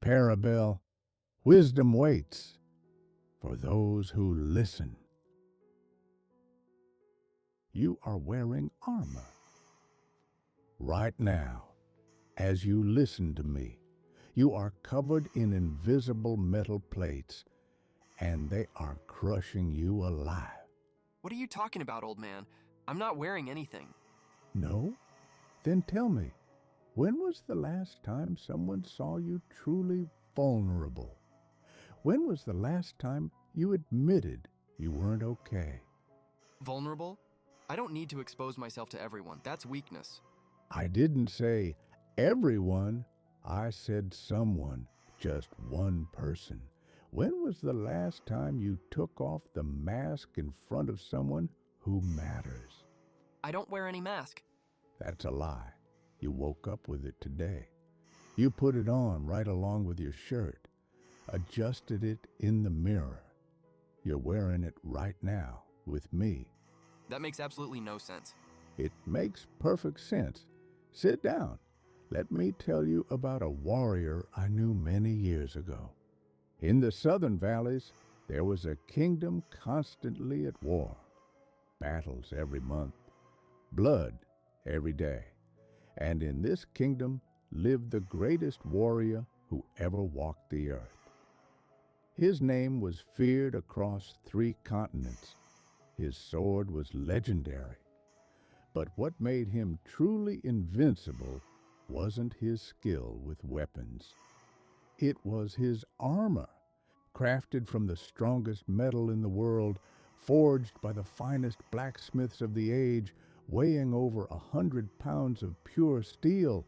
Parabel, wisdom waits for those who listen. You are wearing armor. Right now, as you listen to me, you are covered in invisible metal plates, and they are crushing you alive. What are you talking about, old man? I'm not wearing anything. No? Then tell me, when was the last time someone saw you truly vulnerable? When was the last time you admitted you weren't okay? Vulnerable? I don't need to expose myself to everyone. That's weakness. I didn't say everyone. I said someone, just one person. When was the last time you took off the mask in front of someone who matters? I don't wear any mask. That's a lie. You woke up with it today. You put it on right along with your shirt, adjusted it in the mirror. You're wearing it right now with me. That makes absolutely no sense. It makes perfect sense. Sit down. Let me tell you about a warrior I knew many years ago. In the southern valleys, there was a kingdom constantly at war. Battles every month, blood every day. And in this kingdom lived the greatest warrior who ever walked the earth. His name was feared across 3 continents. His sword was legendary. But what made him truly invincible wasn't his skill with weapons. It was his armor, crafted from the strongest metal in the world, forged by the finest blacksmiths of the age, weighing over 100 pounds of pure steel.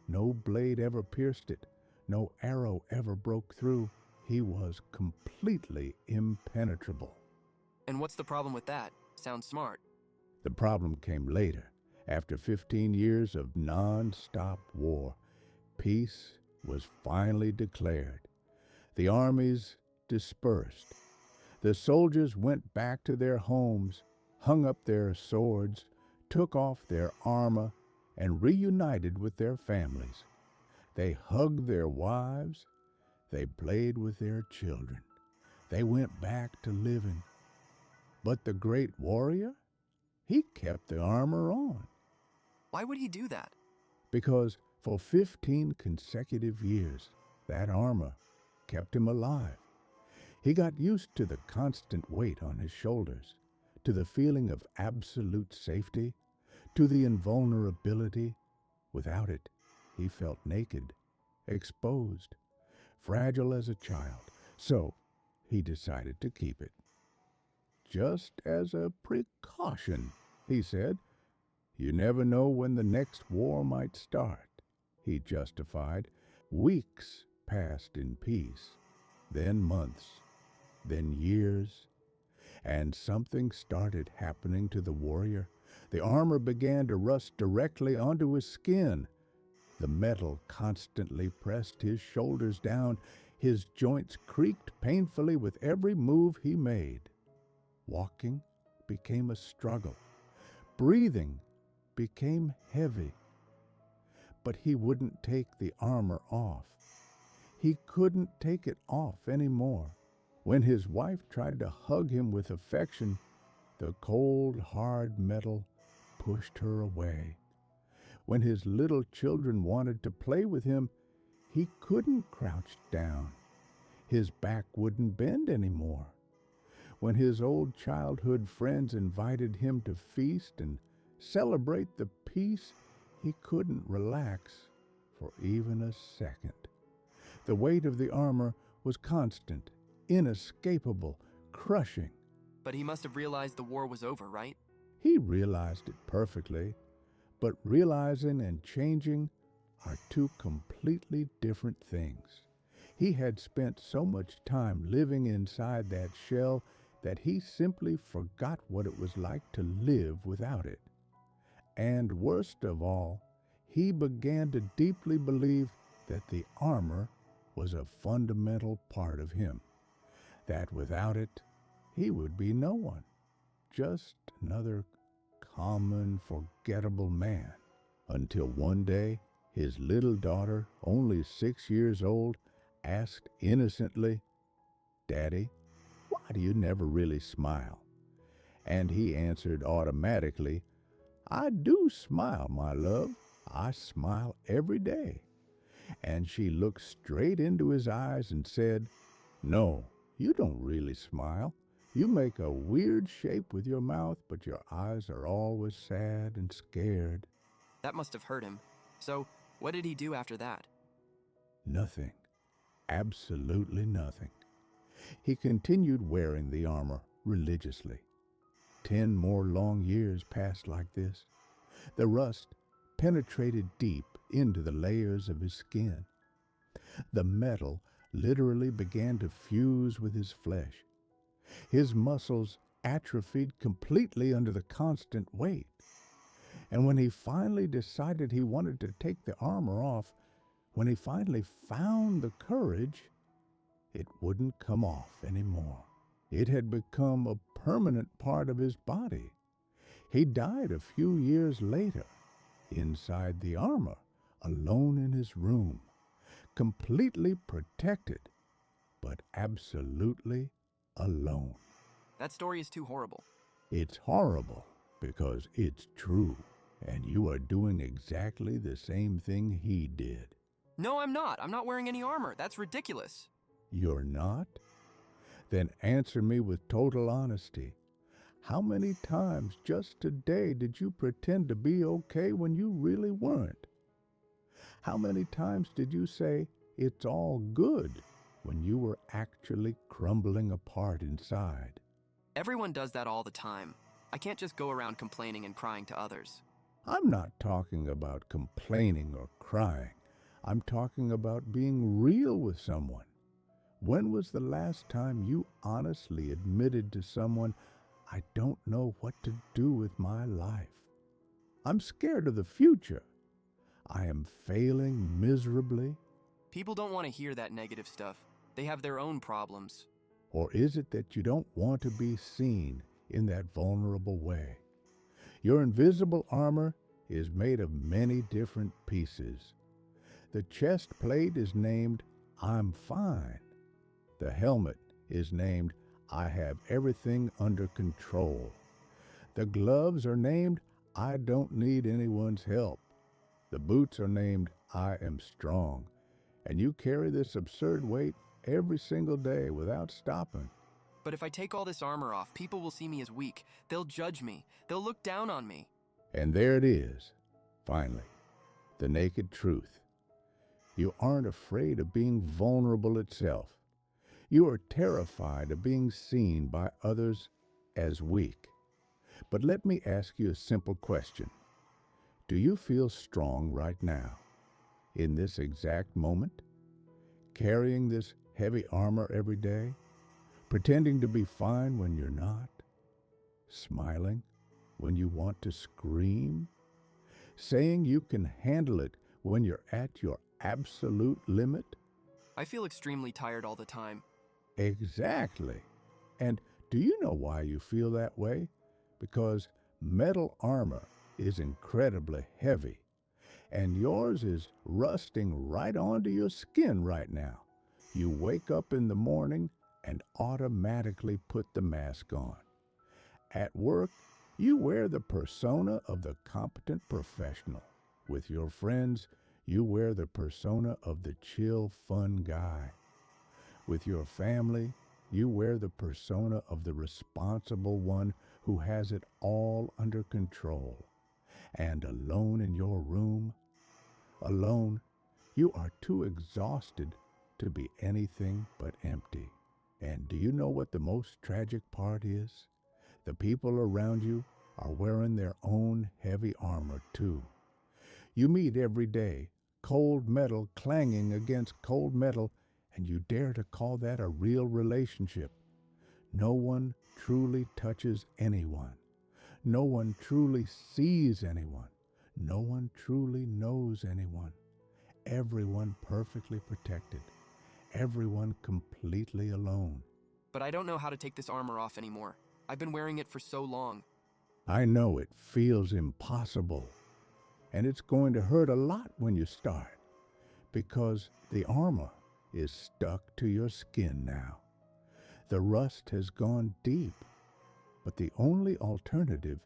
No blade ever pierced it. No arrow ever broke through. He was completely impenetrable. And what's the problem with that? Sounds smart. The problem came later. After 15 years of non-stop war, peace was finally declared. The armies dispersed. The soldiers went back to their homes, hung up their swords, took off their armor, and reunited with their families. They hugged their wives. They played with their children. They went back to living. But the great warrior, he kept the armor on. Why would he do that? Because for 15 consecutive years, that armor kept him alive. He got used to the constant weight on his shoulders, to the feeling of absolute safety, to the invulnerability. Without it, he felt naked, exposed, fragile as a child. So he decided to keep it. Just as a precaution, he said. You never know when the next war might start, he justified. Weeks passed in peace, then months, then years, and something started happening to the warrior. The armor began to rust directly onto his skin. The metal constantly pressed his shoulders down. His joints creaked painfully with every move he made. Walking became a struggle. Breathing became heavy. But he wouldn't take the armor off. He couldn't take it off anymore. When his wife tried to hug him with affection, the cold, hard metal pushed her away. When his little children wanted to play with him, he couldn't crouch down. His back wouldn't bend anymore. When his old childhood friends invited him to feast and celebrate the peace, he couldn't relax for even a second. The weight of the armor was constant, inescapable, crushing. But he must have realized the war was over, right? He realized it perfectly, but realizing and changing are 2 completely different things. He had spent so much time living inside that shell that he simply forgot what it was like to live without it. And worst of all, he began to deeply believe that the armor was a fundamental part of him, that without it, he would be no one, just another common, forgettable man. Until one day, his little daughter, only 6 years old, asked innocently, "Daddy, why do you never really smile?" And he answered automatically, "I do smile, my love. I smile every day." And she looked straight into his eyes and said, "No, you don't really smile. You make a weird shape with your mouth, but your eyes are always sad and scared." That must have hurt him. So, what did he do after that? Nothing. Absolutely nothing. He continued wearing the armor religiously. 10 more long years passed like this. The rust penetrated deep into the layers of his skin. The metal literally began to fuse with his flesh. His muscles atrophied completely under the constant weight. And when he finally decided he wanted to take the armor off, when he finally found the courage, it wouldn't come off anymore. It had become a permanent part of his body. He died a few years later, inside the armor, alone in his room, completely protected, but absolutely alone. That story is too horrible. It's horrible because it's true, and you are doing exactly the same thing he did. No, I'm not. I'm not wearing any armor. That's ridiculous. You're not? Then answer me with total honesty. How many times just today did you pretend to be okay when you really weren't? How many times did you say, "It's all good," when you were actually crumbling apart inside? Everyone does that all the time. I can't just go around complaining and crying to others. I'm not talking about complaining or crying. I'm talking about being real with someone. When was the last time you honestly admitted to someone, "I don't know what to do with my life. I'm scared of the future. I am failing miserably"? People don't want to hear that negative stuff. They have their own problems. Or is it that you don't want to be seen in that vulnerable way? Your invisible armor is made of many different pieces. The chest plate is named, "I'm fine." The helmet is named, "I have everything under control." The gloves are named, "I don't need anyone's help." The boots are named, "I am strong." And you carry this absurd weight every single day without stopping. But if I take all this armor off, people will see me as weak. They'll judge me. They'll look down on me. And there it is, finally, the naked truth. You aren't afraid of being vulnerable itself. You are terrified of being seen by others as weak. But let me ask you a simple question. Do you feel strong right now, in this exact moment? Carrying this heavy armor every day? Pretending to be fine when you're not? Smiling when you want to scream? Saying you can handle it when you're at your absolute limit? I feel extremely tired all the time. Exactly. And do you know why you feel that way? Because metal armor is incredibly heavy, and yours is rusting right onto your skin right now. You wake up in the morning and automatically put the mask on. At work, you wear the persona of the competent professional. With your friends, you wear the persona of the chill, fun guy. With your family, you wear the persona of the responsible one who has it all under control. And alone in your room, alone, you are too exhausted to be anything but empty. And do you know what the most tragic part is? The people around you are wearing their own heavy armor too. You meet every day, cold metal clanging against cold metal, and you dare to call that a real relationship. No one truly touches anyone. No one truly sees anyone. No one truly knows anyone. Everyone perfectly protected. Everyone completely alone. But I don't know how to take this armor off anymore. I've been wearing it for so long. I know it feels impossible. And it's going to hurt a lot when you start. Because the armor is stuck to your skin now. The rust has gone deep, but the only alternative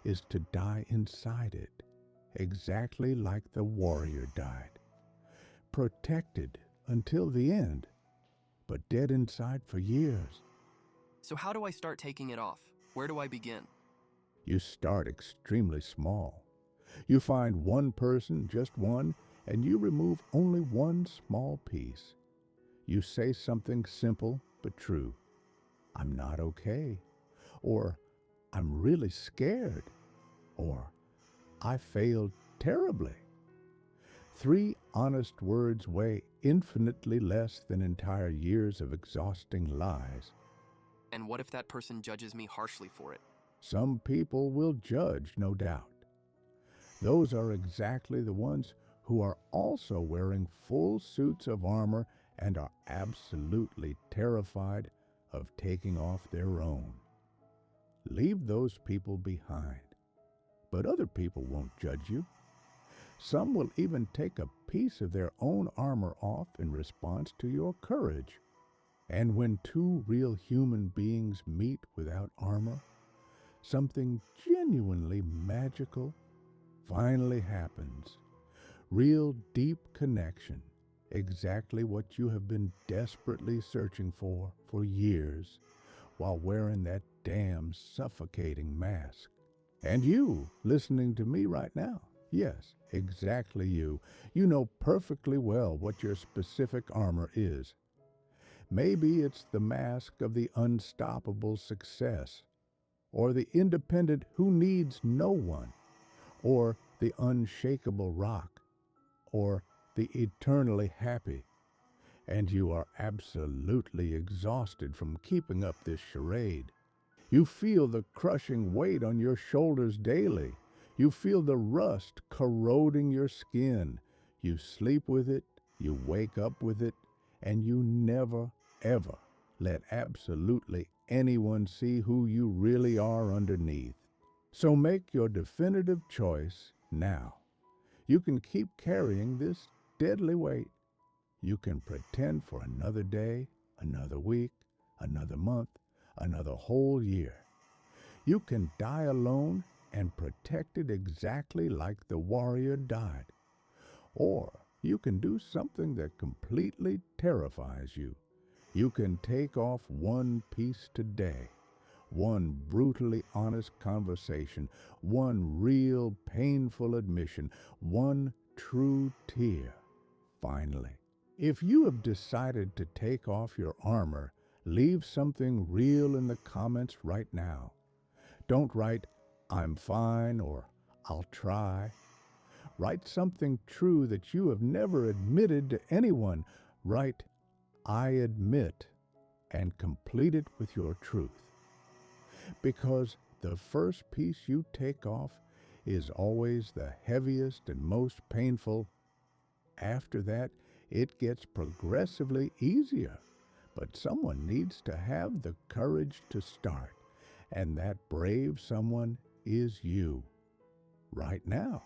is to die inside it, exactly like the warrior died. Protected until the end, but dead inside for years. So how do I start taking it off? Where do I begin? You start extremely small. You find one person, just one, and you remove only one small piece. You say something simple but true. I'm not okay. Or I'm really scared. Or I failed terribly. 3 honest words weigh infinitely less than entire years of exhausting lies. And what if that person judges me harshly for it? Some people will judge, no doubt. Those are exactly the ones who are also wearing full suits of armor and are absolutely terrified of taking off their own. Leave those people behind. But other people won't judge you. Some will even take a piece of their own armor off in response to your courage. And when 2 real human beings meet without armor, something genuinely magical finally happens. Real deep connection, exactly what you have been desperately searching for years, while wearing that damn suffocating mask. And you, listening to me right now, yes, exactly you. You know perfectly well what your specific armor is. Maybe it's the mask of the unstoppable success, or the independent who needs no one, or the unshakable rock, or the eternally happy. And you are absolutely exhausted from keeping up this charade. You feel the crushing weight on your shoulders daily. You feel the rust corroding your skin. You sleep with it, you wake up with it, and you never, ever let absolutely anyone see who you really are underneath. So make your definitive choice now. You can keep carrying this deadly weight. You can pretend for another day, another week, another month, another whole year. You can die alone and protected exactly like the warrior died. Or you can do something that completely terrifies you. You can take off one piece today, one brutally honest conversation, one real painful admission, one true tear. Finally, if you have decided to take off your armor, leave something real in the comments right now. Don't write, "I'm fine," or "I'll try." Write something true that you have never admitted to anyone. Write, "I admit," and complete it with your truth. Because the first piece you take off is always the heaviest and most painful. After that, it gets progressively easier. But someone needs to have the courage to start, and that brave someone is you, right now.